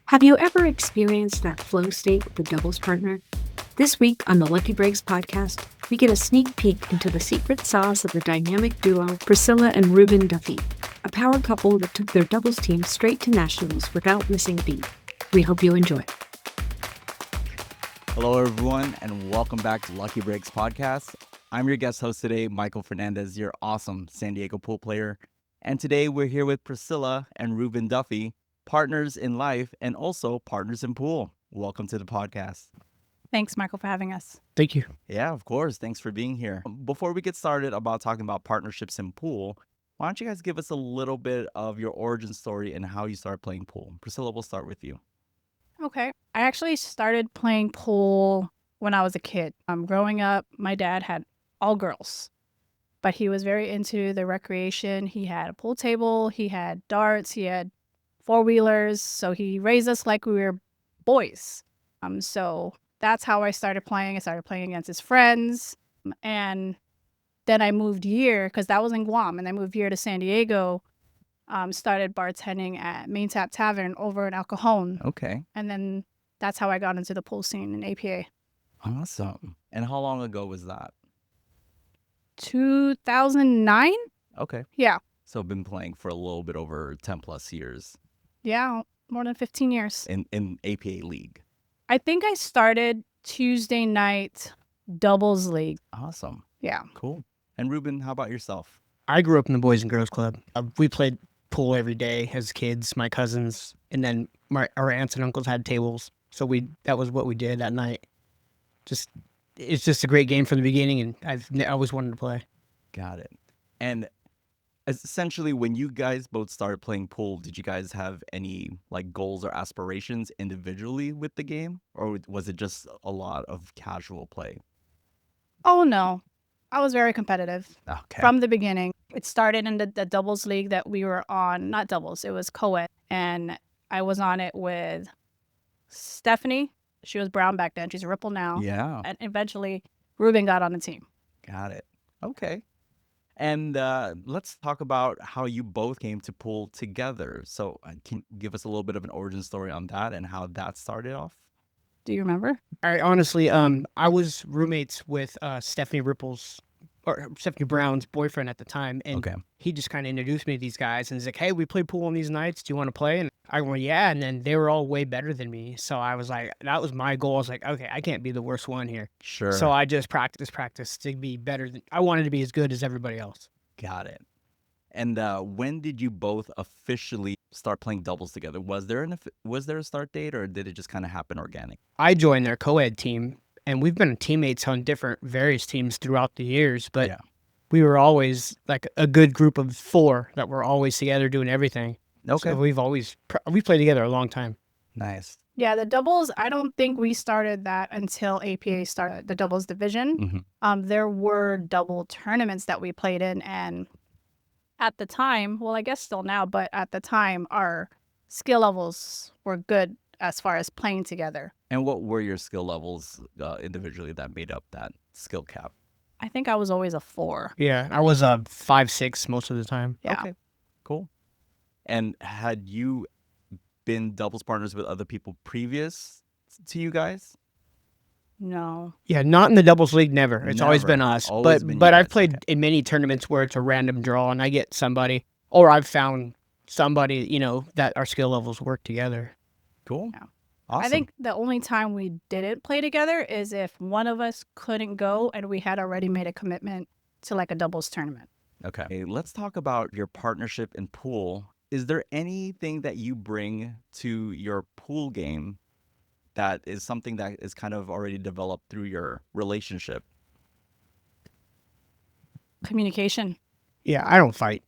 Have you ever experienced that flow state with a doubles partner? This week on the Lucky Breaks podcast, we get a sneak peek into the secret sauce of the dynamic duo Priscilla and Reuben Duffy, a power couple that took their doubles team straight to nationals without missing a beat. We hope you enjoy. Hello, everyone, and welcome back to Lucky Breaks podcast. I'm your guest host today, Michael Fernandez, your awesome San Diego pool player. And today we're here with Priscilla and Reuben Duffy, partners in life and also partners in pool. Welcome to the podcast. Thanks, Michael, for having us. Thank you. Yeah, of course. Thanks for being here. Before we get started about talking about partnerships in pool, why don't you guys give us a little bit of your origin story and how you started playing pool? Priscilla, we'll start with you. Okay. I actually started playing pool when I was a kid. Growing up, my dad had all girls, but he was very into the recreation. He had a pool table, he had darts, he had four-wheelers, so he raised us like we were boys. So that's how I started playing. I started playing against his friends, and then I moved here because that was in Guam, and I moved here to San Diego. Started bartending at Main Tap Tavern over in 𝗟𝗂𝗰𝗵𝗆𝗆. Okay. And then that's how I got into the pool scene in APA. Awesome. And how long ago was that? 2009? Okay. Yeah. So I've been playing for a little bit over 10 plus years Yeah, more than 15 years. in APA League. I think I started Tuesday night doubles league. Awesome. Yeah. Cool. And Reuben, how about yourself? I grew up in the Boys and Girls Club. We played pool every day as kids, my cousins, and then our aunts and uncles had tables. So that was what we did at night. It's just a great game from the beginning, and I always wanted to play. Got it. And essentially, when you guys both started playing pool, did you guys have any like goals or aspirations individually with the game? Or was it just a lot of casual play? Oh, no. I was very competitive Okay. from the beginning. It started in the doubles league that we were on. Not doubles, it was co-ed. And I was on it with Stephanie. She was brown back then. She's a Ripple now. Yeah. And eventually, Reuben got on the team. Got it. Okay. And let's talk about how you both came to pool together. So can you give us a little bit of an origin story on that and how that started off? Do you remember? I honestly, I was roommates with Stephanie Brown's boyfriend at the time, and Okay. he just kind of introduced me to these guys, and he's like, "Hey, we play pool on these nights. Do you want to play?" And I went, "Yeah." And then they were all way better than me, so I was like, that was my goal. I was like, "Okay, I can't be the worst one here." Sure. So I just practiced to be better than. I wanted to be as good as everybody else. Got it. And when did you both officially start playing doubles together? Was there a start date, or did it just kind of happen organic? I joined their co-ed team, and we've been teammates on various teams throughout the years, but Yeah. we were always like a good group of four that were always together doing everything. Okay. So we played together a long time. Nice. Yeah, the doubles, I don't think we started that until APA started the doubles division. Mhm. There were double tournaments that we played in, and at the time, well, I guess still now, but at the time, our skill levels were good as far as playing together. And what were your skill levels individually that made up that skill cap? I think I was always a 4. Yeah, I was 5'6" most of the time. Yeah. Okay. Cool. And had you been doubles partners with other people previous to you guys? No. Yeah, not in the doubles league, never. It's always Never. been us. Always been you But I've guys, played okay. in many tournaments where it's a random draw and I get somebody, or I've found somebody, that our skill levels work together. Cool. Yeah. Awesome. I think the only time we didn't play together is if one of us couldn't go and we had already made a commitment to like a doubles tournament. Okay, let's talk about your partnership in pool. Is there anything that you bring to your pool game that is something that is kind of already developed through your relationship? Communication. Yeah, I don't fight.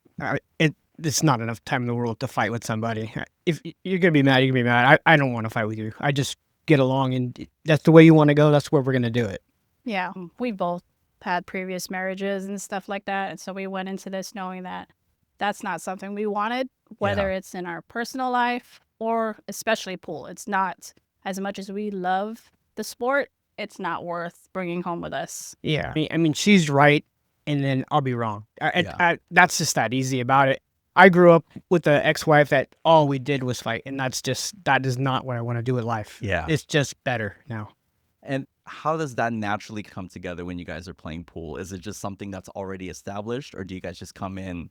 It's not enough time in the world to fight with somebody. If you're going to be mad, you're going to be mad. I don't want to fight with you. I just get along, and that's the way you want to go. That's where we're going to do it. Yeah. We both had previous marriages and stuff like that. And so we went into this knowing that that's not something we wanted, whether it's in our personal life or especially pool. It's not, as much as we love the sport, it's not worth bringing home with us. Yeah. I mean, she's right, and then I'll be wrong. Yeah. That's just that easy about it. I grew up with an ex-wife that all we did was fight, and that is not what I want to do with life. Yeah. It's just better now. And how does that naturally come together when you guys are playing pool? Is it just something that's already established, or do you guys just come in?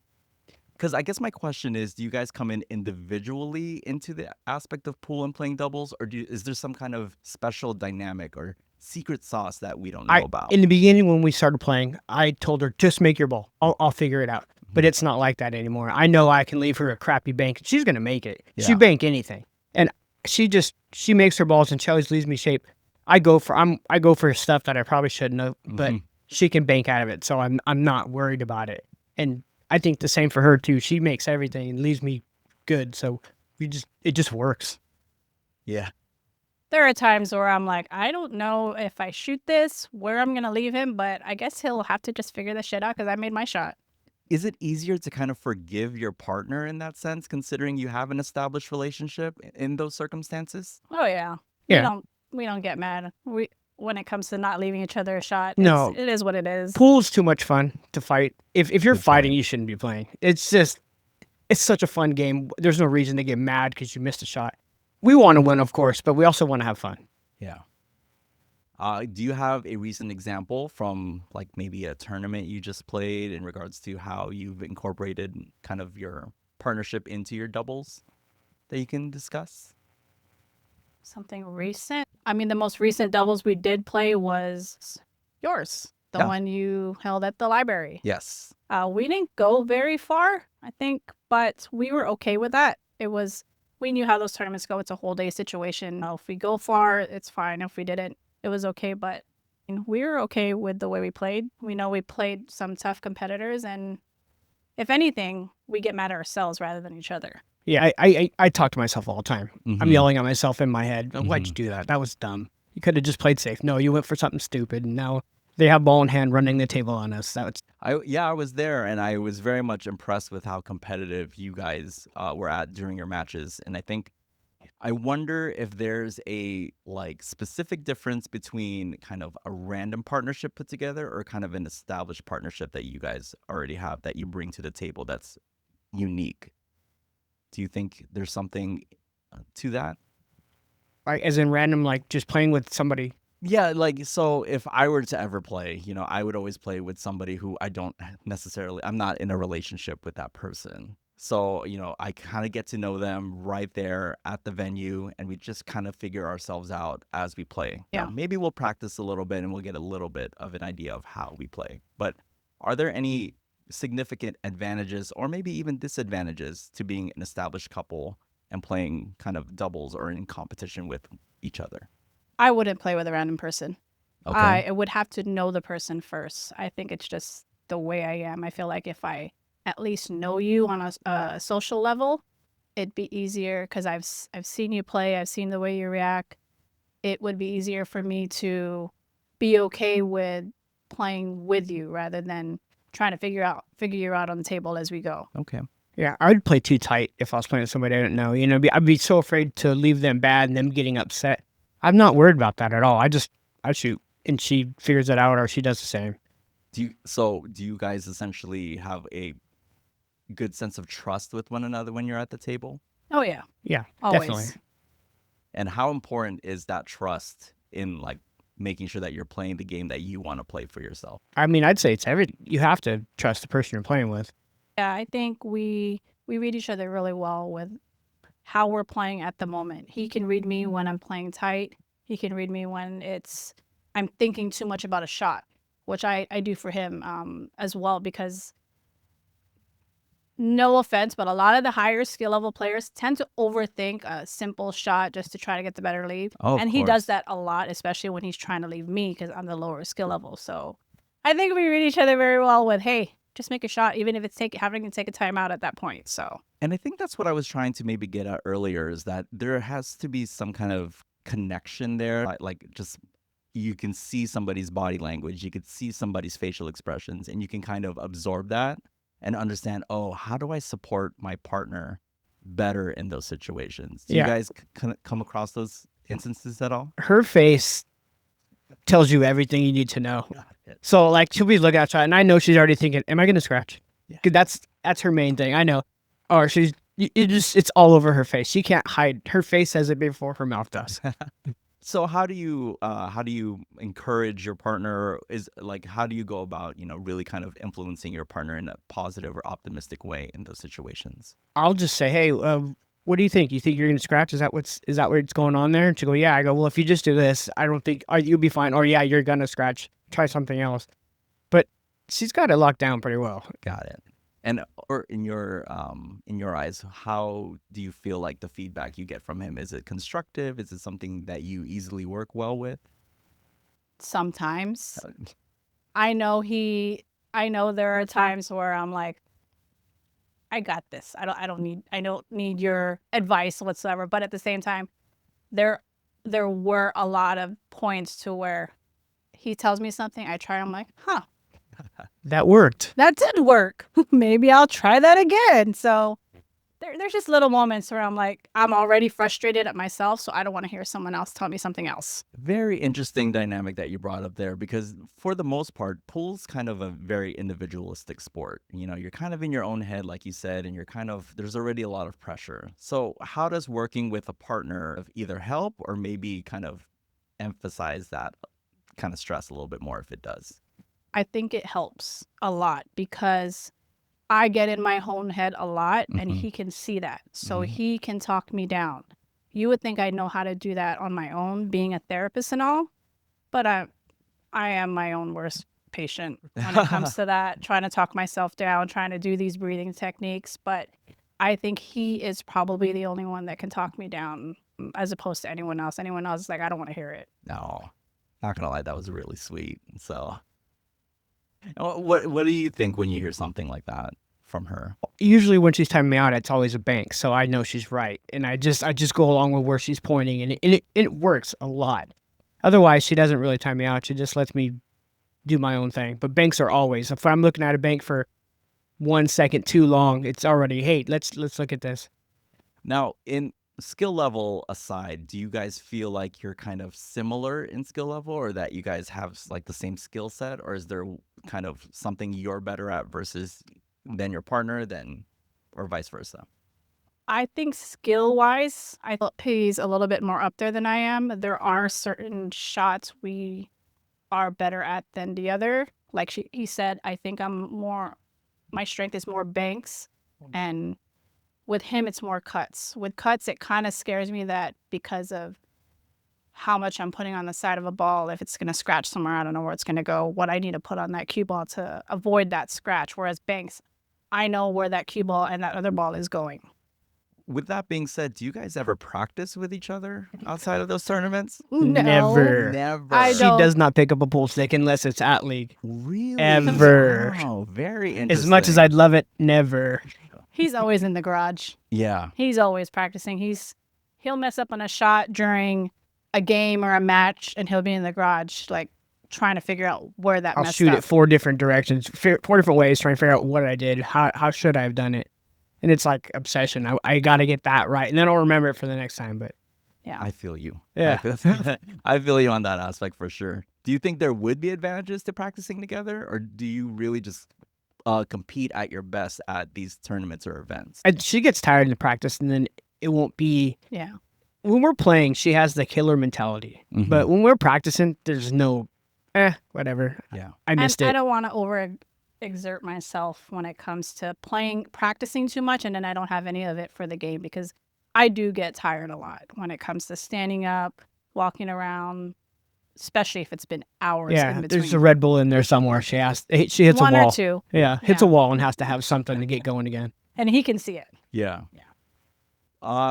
Because I guess my question is, do you guys come in individually into the aspect of pool and playing doubles, or is there some kind of special dynamic or secret sauce that we don't know about? In the beginning, when we started playing, I told her, just make your ball. I'll figure it out. But it's not like that anymore. I know I can leave her a crappy bank. She's going to make it. Yeah. She bank anything. And she makes her balls and she always leaves me shape. I go for stuff that I probably shouldn't have, but she can bank out of it. So I'm not worried about it. And I think the same for her too. She makes everything and leaves me good. So it just works. Yeah. There are times where I'm like, I don't know if I shoot this, where I'm going to leave him, but I guess he'll have to just figure this shit out because I made my shot. Is it easier to kind of forgive your partner in that sense, considering you have an established relationship in those circumstances? Oh, yeah. Yeah. We don't get mad. When it comes to not leaving each other a shot, No. it is what it is. Pool's too much fun to fight. If you're Good fighting, point. you shouldn't be playing. It's such a fun game. There's no reason to get mad because you missed a shot. We want to win, of course, but we also want to have fun. Yeah. Do you have a recent example from like maybe a tournament you just played in regards to how you've incorporated kind of your partnership into your doubles that you can discuss? Something recent? I mean, the most recent doubles we did play was yours, the Yeah. one you held at the library. Yes. We didn't go very far, I think, but we were okay with that. We knew how those tournaments go. It's a whole day situation. If we go far, it's fine. If we didn't, it was okay. But we were okay with the way we played. We know we played some tough competitors, and if anything, we get mad at ourselves rather than each other. Yeah, I talk to myself all the time. I'm Mhm. yelling at myself in my head. Why'd you do that? That was dumb. You could have just played safe. No, you went for something stupid, and now they have ball in hand running the table on us. I was there, and I was very much impressed with how competitive you guys were at during your matches. And I wonder if there's a like specific difference between kind of a random partnership put together or kind of an established partnership that you guys already have that you bring to the table that's unique. Do you think there's something to that? Like, as in random, like just playing with somebody. Yeah, like, so if I were to ever play, I would always play with somebody who I'm not in a relationship with that person. So, I kind of get to know them right there at the venue, and we just kind of figure ourselves out as we play. Yeah. Now, maybe we'll practice a little bit and we'll get a little bit of an idea of how we play. But are there any significant advantages or maybe even disadvantages to being an established couple and playing kind of doubles or in competition with each other? I wouldn't play with a random person. Okay. I would have to know the person first. I think it's just the way I am. I feel like if I at least know you on a social level, it'd be easier because I've seen you play. I've seen the way you react. It would be easier for me to be okay with playing with you rather than trying to figure you out on the table as we go. Okay. Yeah, I'd play too tight if I was playing with somebody I didn't know. I'd be so afraid to leave them bad and them getting upset. I'm not worried about that at all. I shoot and she figures it out or she does the same. Do you guys essentially have a good sense of trust with one another when you're at the table? Oh yeah. Yeah, Always. definitely. And how important is that trust in like making sure that you're playing the game that you want to play for yourself? I mean, I'd say it's you have to trust the person you're playing with. Yeah, I think we read each other really well with how we're playing at the moment. He can read me when I'm playing tight. He can read me when I'm thinking too much about a shot, which I do for him as well because no offense, but a lot of the higher skill level players tend to overthink a simple shot just to try to get the better lead. Oh, of and he course. does that a lot, especially when he's trying to leave me because I'm the lower skill level. So I think we read each other very well with, hey, just make a shot, even if it's having to take a timeout at that point. So, And I think that's what I was trying to maybe get at earlier is that there has to be some kind of connection there. Like just you can see somebody's body language, you could see somebody's facial expressions, and you can kind of absorb that and understand, oh, how do I support my partner better in those situations? Do Yeah. you guys come across those instances at all? Her face tells you everything you need to know. Got it. So like she'll be looking outside and I know she's already thinking, am I going to scratch? Yeah. 'Cause that's her main thing. I know or it's all over her face. She can't hide. Her face says it before her mouth does. So how do you encourage your partner? How do you go about, really kind of influencing your partner in a positive or optimistic way in those situations? I'll just say, hey, what do you think? You think you're gonna scratch? Is that what's going on there? And she go, yeah. I go, well, if you just do this, I don't think you'll be fine. Or yeah, you're gonna scratch. Try something else. But she's got it locked down pretty well. Got it. And or in your eyes, how do you feel like the feedback you get from him? Is it constructive? Is it something that you easily work well with? Sometimes. I know there are times where I'm like, I got this. I don't need your advice whatsoever. But at the same time, there were a lot of points to where he tells me something, I try, I'm like, huh. That worked. That did work. Maybe I'll try that again. So there's just little moments where I'm like, I'm already frustrated at myself, so I don't want to hear someone else tell me something else. Very interesting dynamic that you brought up there, because for the most part, pool's kind of a very individualistic sport. You're kind of in your own head, like you said, and there's already a lot of pressure. So how does working with a partner either help or maybe kind of emphasize that kind of stress a little bit more if it does? I think it helps a lot because I get in my own head a lot, and he can see that. So he can talk me down. You would think I know how to do that on my own, being a therapist and all, but I am my own worst patient when it comes to that, trying to talk myself down, trying to do these breathing techniques. But I think he is probably the only one that can talk me down as opposed to anyone else. Anyone else is like, I don't want to hear it. No, not gonna lie, that was really sweet. So what do you think when you hear something like that from her? Usually when she's timing me out, it's always a bank, so I know she's right, and I just go along with where she's pointing, and it works a lot. Otherwise, she doesn't really time me out. She just lets me do my own thing. But banks are always, if I'm looking at a bank for 1 second too long, it's already, hey, let's look at this. Now, in skill level aside, do you guys feel like you're kind of similar in skill level, or that you guys have like the same skill set, or is there kind of something you're better at than your partner, or vice versa? I think skill-wise, I thought he's a little bit more up there than I am. There are certain shots we are better at than the other. Like he said, I think my strength is more banks, and with him, it's more cuts. With cuts, it kind of scares me that because of how much I'm putting on the side of a ball, if it's going to scratch somewhere, I don't know where it's going to go, what I need to put on that cue ball to avoid that scratch. Whereas banks, I know where that cue ball and that other ball is going. With that being said, do you guys ever practice with each other outside of those tournaments? No. Never. Never. She does not pick up a pool stick unless it's at league. Really? Ever. Wow, very interesting. As much as I'd love it, never. He's always in the garage. Yeah. He's always practicing. He'll mess up on a shot during a game or a match, and he'll be in the garage, like, trying to figure out where that messed up. I'll shoot it 4 different directions, 4 different ways, trying to figure out what I did. How should I have done it? And it's like obsession. I got to get that right. And then I'll remember it for the next time. But yeah, I feel you. Yeah. I feel you on that aspect for sure. Do you think there would be advantages to practicing together, or do you really just compete at your best at these tournaments or events? She gets tired in the practice, and then it won't be. Yeah. When we're playing, she has the killer mentality. Mhm. But when we're practicing, there's no, whatever. Yeah. I missed it. I don't want to overexert myself when it comes to practicing too much, and then I don't have any of it for the game, because I do get tired a lot when it comes to standing up, walking around, especially if it's been hours in Yeah, between. there's a Red Bull in there somewhere. She hits One a wall. or two. Yeah, hits Yeah. a wall and has to have something to get going again. And he can see it. Yeah. Yeah.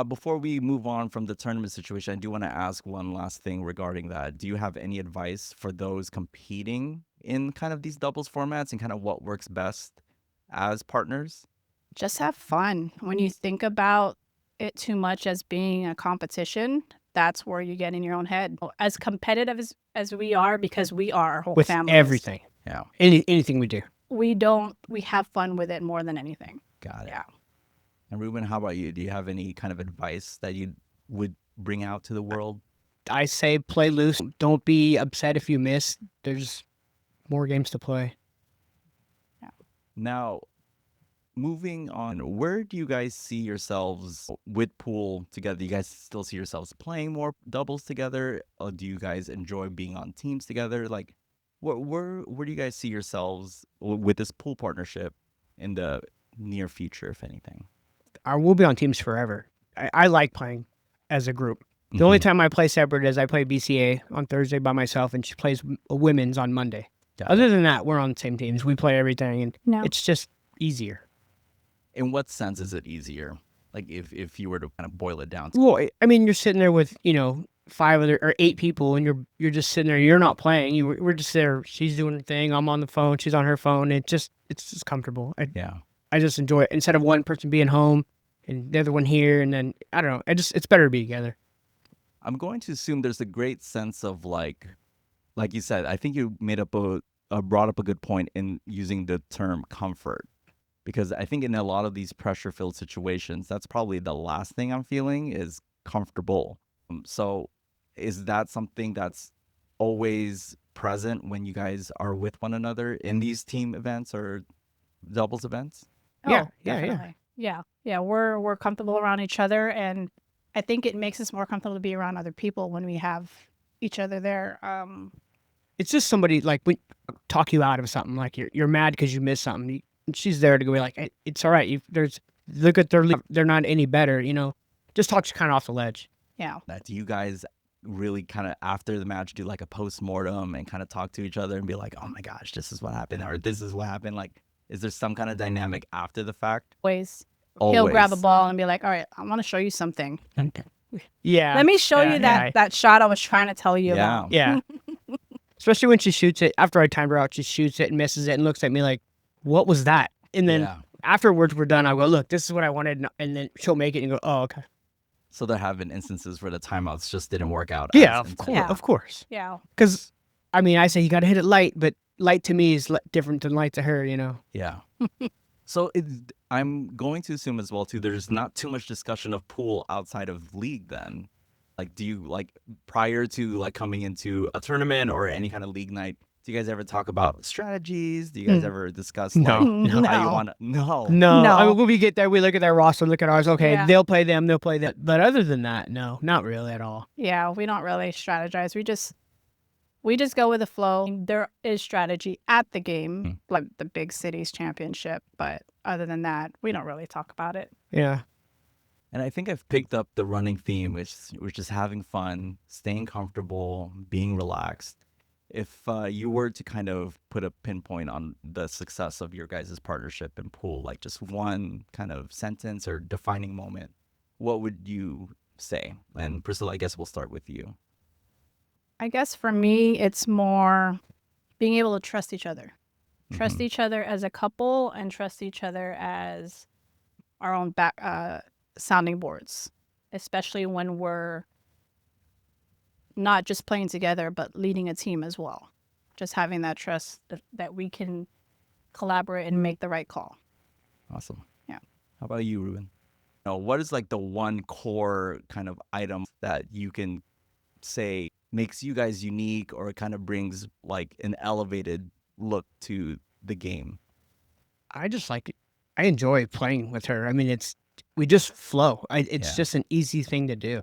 Before we move on from the tournament situation, I do want to ask one last thing regarding that. Do you have any advice for those competing in kind of these doubles formats and kind of what works best as partners? Just have fun. When you think about it too much as being a competition, that's where you get in your own head. As competitive as we are, because we are, our whole With family. everything. Yeah. Anything we do. We have fun with it more than anything. Got it. Yeah. And Reuben, how about you? Do you have any kind of advice that you would bring out to the world? I say play loose. Don't be upset if you miss. There's more games to play. Now, moving on, where do you guys see yourselves with pool together? Do you guys still see yourselves playing more doubles together? Or do you guys enjoy being on teams together? Like, where do you guys see yourselves with this pool partnership in the near future, if anything? We'll be on teams forever. I like playing as a group. The only time I play separate is I play BCA on Thursday by myself, and she plays women's on Monday. Got Other than that, we're on the same teams. We play everything, and it's just easier. In what sense is it easier? Like if you were to kind of boil it down. Well, I mean, you're sitting there with 5 or 8 people, and you're just sitting there. You're not playing. We're just there. She's doing her thing. I'm on the phone. She's on her phone. It's just comfortable. I just enjoy it instead of one person being home and the other one here, and then I don't know. It's better to be together. I'm going to assume there's a great sense of like you said. I think you brought up a good point in using the term comfort. Because I think in a lot of these pressure-filled situations, that's probably the last thing I'm feeling is comfortable. So is that something that's always present when you guys are with one another in these team events or doubles events? Yeah. Definitely. Yeah. We're comfortable around each other, and I think it makes us more comfortable to be around other people when we have each other there. It's just somebody like we talk you out of something. Like you're mad because you missed something. She's there to go like, hey, it's all right. Look at they're not any better. Just talk you kind of off the ledge. Yeah. Do you guys really kind of after the match do like a post-mortem and kind of talk to each other and be like, oh my gosh, this is what happened, or this is what happened? Like, is there some kind of dynamic after the fact? Always. He'll grab a ball and be like, all right, I want to show you something. Yeah. Let me show you that shot I was trying to tell you about. Yeah. Especially when she shoots it. After I timed her out, she shoots it and misses it and looks at me like, what was that? And then afterwards we're done, I go, look, this is what I wanted. And then she'll make it and go, oh, okay. So there have been instances where the timeouts just didn't work out. Yeah, of course. Yeah. Because, I mean, I say you got to hit it light, but light to me is different than light to her, Yeah. So I'm going to assume as well, too, there's not too much discussion of pool outside of league then. Like, do you, like, prior to, like, coming into a tournament or any kind of league night, do you guys ever talk about strategies? Do you guys ever discuss, like, how you want to? No. I mean, when we get there, we look at their roster, look at ours. Okay, they'll play them, they'll play that. But other than that, no, not really at all. Yeah, we don't really strategize. We just go with the flow. There is strategy at the game, like the big cities championship. But other than that, we don't really talk about it. Yeah. And I think I've picked up the running theme, which is having fun, staying comfortable, being relaxed. If you were to kind of put a pinpoint on the success of your guys' partnership in pool, like just one kind of sentence or defining moment, what would you say? And Priscilla, I guess we'll start with you. I guess for me, it's more being able to trust each other. Trust each other as a couple and trust each other as our own sounding boards, especially when we're not just playing together, but leading a team as well. Just having that trust that we can collaborate and make the right call. Awesome. Yeah. How about you, Reuben? What is like the one core kind of item that you can say makes you guys unique or kind of brings like an elevated look to the game? I enjoy playing with her. I mean, we just flow. It's just an easy thing to do.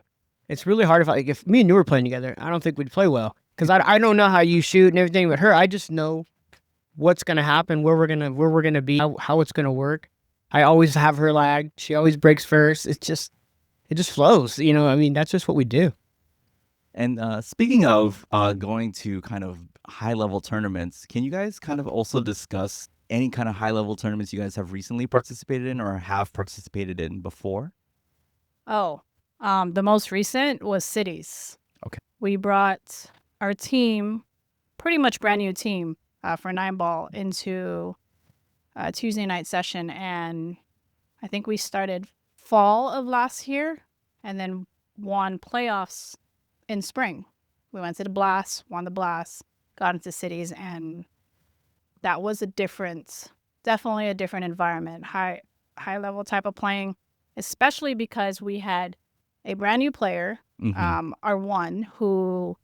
It's really hard if me and you were playing together, I don't think we'd play well. Because I don't know how you shoot and everything with her. I just know what's going to happen, where we're going to be, how it's going to work. I always have her lag. She always breaks first. It just flows. I mean, that's just what we do. And speaking of going to kind of high-level tournaments, can you guys kind of also discuss any kind of high-level tournaments you guys have recently participated in or have participated in before? The most recent was cities. Okay. We brought our team, pretty much brand new team for 9-ball into a Tuesday night session. And I think we started fall of last year and then won playoffs in spring. We went to the Blast, won the Blast, got into cities, and that was definitely a different environment, high level type of playing, especially because we had a brand new player, our one, who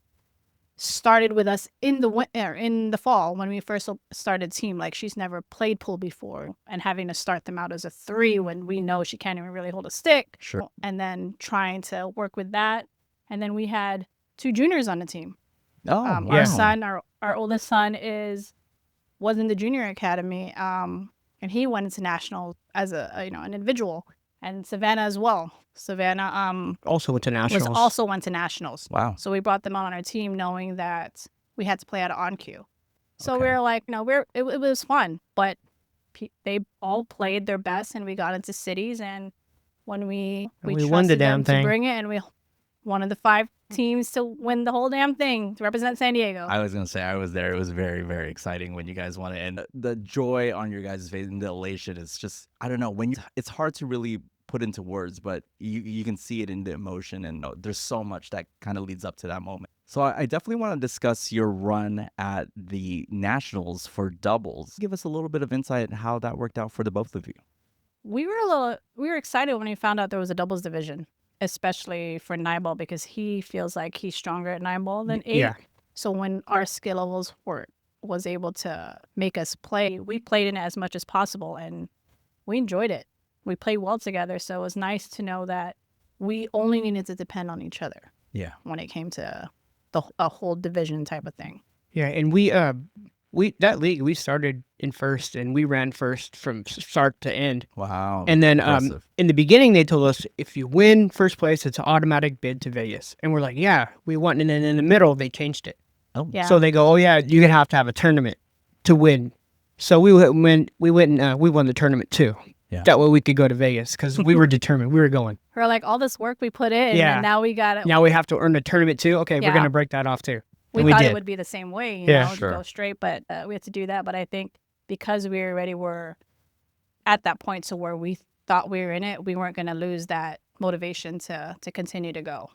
started with us in the fall when we first started team. Like, she's never played pool before, and having to start them out as a 3 when we know she can't even really hold a stick. Sure. And then trying to work with that. And then we had 2 juniors on the team. Oh, Our wow. son, our oldest son was in the junior academy, and he went into nationals as an individual, and Savannah as well. Savannah Also went to nationals. went to nationals. Wow. So we brought them on our team, knowing that we had to play at on cue. So Okay. we were like, it was fun, but they all played their best, and we got into cities, and when we And we won trusted the them damn thing. to bring it, and we one of the 5 teams to win the whole damn thing to represent San Diego. I was going to say, I was there. It was very, very exciting when you guys won it. And the joy on your guys' face and the elation is just, I don't know, it's hard to really put into words, but you can see it in the emotion. And there's so much that kind of leads up to that moment. So I definitely want to discuss your run at the Nationals for doubles. Give us a little bit of insight on how that worked out for the both of you. We were excited when we found out there was a doubles division, especially for 9-ball, because he feels like he's stronger at 9-ball than 8. Yeah. So when our skill levels was able to make us play, we played in it as much as possible, and we enjoyed it. We played well together, so it was nice to know that we only needed to depend on each other. Yeah. When it came to a whole division type of thing. Yeah, and we that league, we started in first, and we ran first from start to end. Wow. And then Impressive. in the beginning, they told us if you win first place, it's an automatic bid to Vegas. And we're like, yeah, we won. And then in the middle, they changed it. Oh. Yeah. So they go, oh yeah, you're gonna have to have a tournament to win. So we went and we won the tournament too. Yeah. That way we could go to Vegas because we were determined. We were going. We're like, all this work we put in, Yeah. and now we got it. Now we have to earn a tournament too. Okay, Yeah. we're gonna break that off too. We And thought did. it would be the same way, Yeah. to Sure. go straight, but we had to do that. But I think because we already were at that point to where we thought we were in it, we weren't going to lose that motivation to continue to go.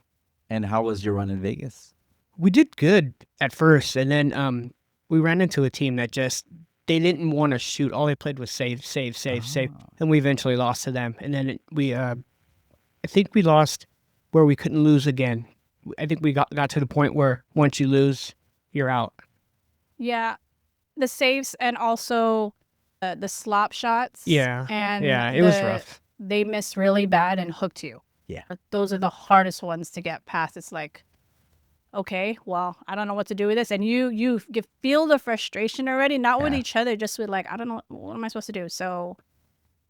And how was your run in Vegas? We did good at first, and then we ran into a team that just they didn't want to shoot. All they played was save, and we eventually lost to them. And then I think we lost where we couldn't lose again. I think we got to the point where once you lose, you're out. Yeah, the saves and also the slop shots. Yeah, and it was rough. They missed really bad and hooked you. Yeah. Those are the hardest ones to get past. It's like, okay, well, I don't know what to do with this. And you feel the frustration already, not with Yeah. each other, just with like, I don't know, what am I supposed to do? So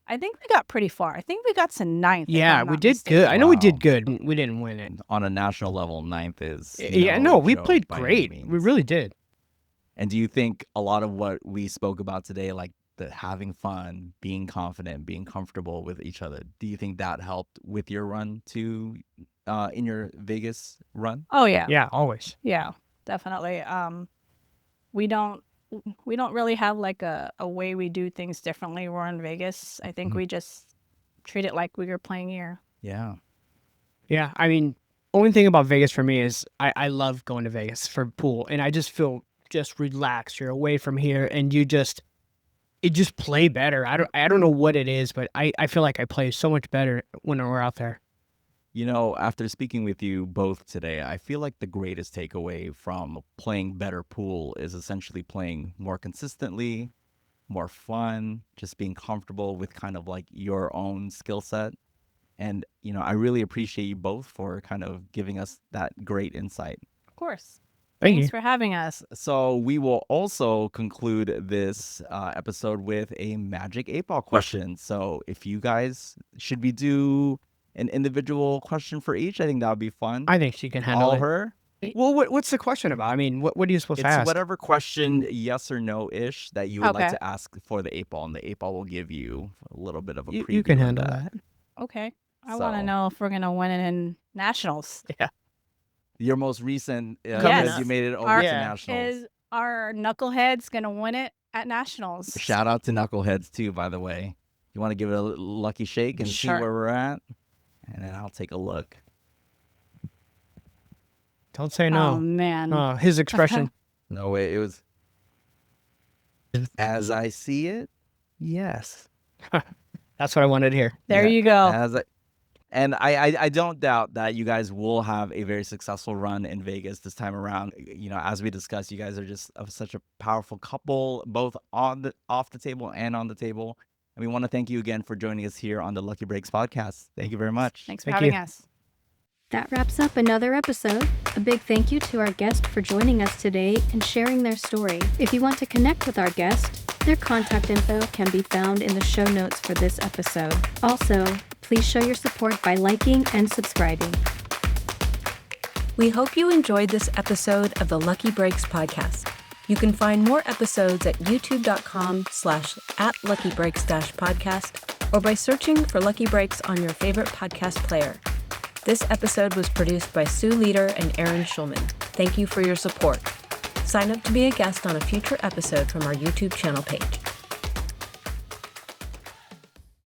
I think we got pretty far. I think we got to 9th. if Yeah, I'm we not did mistaken. good. I know we Wow. did good. We didn't win it. On a national level, 9th is Yeah, no, we joke played by any great. We means. really did. And do you think a lot of what we spoke about today, like the having fun, being confident, being comfortable with each other, do you think that helped with your run to in your Vegas run? Oh yeah. Yeah, always. Yeah, definitely. We don't really have like a way we do things differently. We're in Vegas. I think Mhm. we just treat it like we were playing here. Yeah. Yeah, I mean, only thing about Vegas for me is I love going to Vegas for pool, and I just feel just relaxed. You're away from here, and you just play better. I don't know what it is, but I feel like I play so much better when we're out there. You know, after speaking with you both today, I feel like the greatest takeaway from playing better pool is essentially playing more consistently, more fun, just being comfortable with kind of like your own skill set. And, you know, I really appreciate you both for kind of giving us that great insight. Of course. Thank Thanks you. for having us. So we will also conclude this episode with a magic 8-ball question. So if you guys, should we do an individual question for each? I think that would be fun. I think she can handle All it. her. Well, what's the question about? I mean, what are you supposed to It's ask? whatever question, yes or no-ish, that you would like Okay. to ask for the 8-ball, and the 8-ball will give you a little bit of a You preview can of handle that. Okay. I want to So- know if we're going to win it in nationals. Your most recent, Yes. you made it over Our- to Yeah. nationals. Is our knuckleheads going to win it at nationals? Shout out to Knuckleheads too, by the way. You want to give it a lucky shake and see Sure. where we're at, and then I'll take a look. Don't say Oh, no. man. His expression. No way, it was as I see it. Yes. That's what I wanted to hear. There Yeah, you go. As I, And I don't doubt that you guys will have a very successful run in Vegas this time around. You know, as we discussed, you guys are just such a powerful couple, both off the table and on the table. And we want to thank you again for joining us here on the Lucky Breaks podcast. Thank you very much. Thanks for Thank having you. us. That wraps up another episode. A big thank you to our guest for joining us today and sharing their story. If you want to connect with our guest, their contact info can be found in the show notes for this episode. Also, please show your support by liking and subscribing. We hope you enjoyed this episode of the Lucky Breaks podcast. You can find more episodes at youtube.com/@luckybreaks-podcast or by searching for Lucky Breaks on your favorite podcast player. This episode was produced by Sue Leader and Aaron Schulman. Thank you for your support. Sign up to be a guest on a future episode from our YouTube channel page.